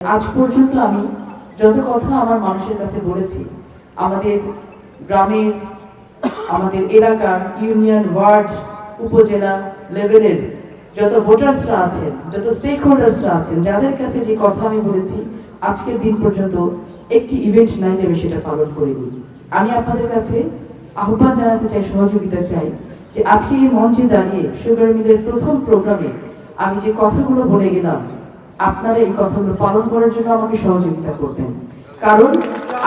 আজ পর্যন্ত আমি যত কথা আমার মানুষের কাছে বলেছি, আমাদের গ্রামের, আমাদের এলাকার, ইউনিয়ন, ওয়ার্ড, উপজেলা লেভেলের যত ভোটার্সরা আছেন, যত স্টেক হোল্ডার্সরা আছেন, যাদের কাছে যে কথা আমি বলেছি, আজকের দিন পর্যন্ত একটি ইভেন্ট নাই যে আমি সেটা পালন করিনি। আমি আপনাদের কাছে আহ্বান জানাতে চাই, সহযোগিতা চাই, যে আজকে এই মঞ্চে দাঁড়িয়ে সুগার মিলের প্রথম প্রোগ্রামে আমি যে কথাগুলো বলে গেলাম, আপনারা এই কথাগুলো পালন করার জন্য আমাকে সহযোগিতা করবেন। কারণ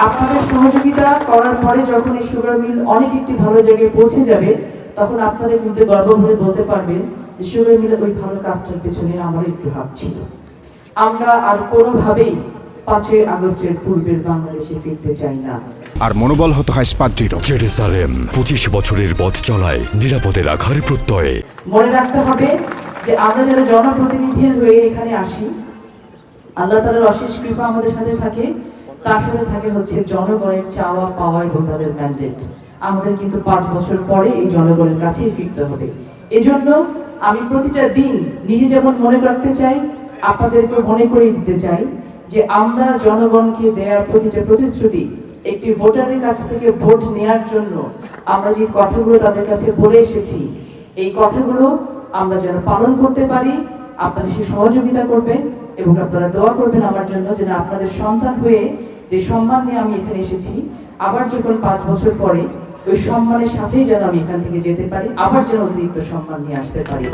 আপনাদের সহযোগিতা করার পরে যখন এই সুগার মিল অনেক একটি ভালো জায়গায় পৌঁছে যাবে, তখন আপনারা কিন্তু গর্ব ভরে বলতে পারবেন যে সুগার মিলের ওই ভালো কাজটার পেছনে আমার একটু হাত ছিল। আমরা আর কোনোভাবেই 5ই আগস্টের পূর্বের বাংলাদেশে ফিরতে চাই না। আর মনোবল হতে হয় স্পাত-দৃঢ়। জেরুজালেম 25 বছরের পথ চলায় নিরাপদে রাখার প্রত্যয়ে। মনে রাখতে হবে যে আমরা যারা জনপ্রতিনিধি হয়ে এখানে আসি, আল্লাহ তাআলার অশেষ কৃপা আমাদের সাথে থাকে, তার সাথে থাকে হচ্ছে জনগণের চাওয়া পাওয়া এবং তাদের ম্যান্ডেট। আমাদের কিন্তু 5 বছর পরে এই জনগণের কাছেই ফিরতে হবে। এজন্য আমি প্রতিটা দিন নিজে যেমন মনে রাখতে চাই, আপনাদেরকে মনে করিয়ে দিতে চাই যে আমরা জনগণকে দেওয়ার প্রতিটা প্রতিশ্রুতি, একটি ভোটারের কাছ থেকে ভোট নেওয়ার জন্য আমরা যে কথাগুলো তাদের কাছে বলে এসেছি, এই কথাগুলো আমরা যেন পালন করতে পারি। আপনারা সে সহযোগিতা করবেন এবং আপনারা দোয়া করবেন আমার জন্য, যেন আপনাদের সন্তান হয়ে যে সম্মান নিয়ে আমি এখানে এসেছি, আবার যখন 5 বছর পরে ওই সম্মানের সাথেই যেন আমি এখান থেকে যেতে পারি, আবার যেন অতিরিক্ত সম্মান নিয়ে আসতে পারি।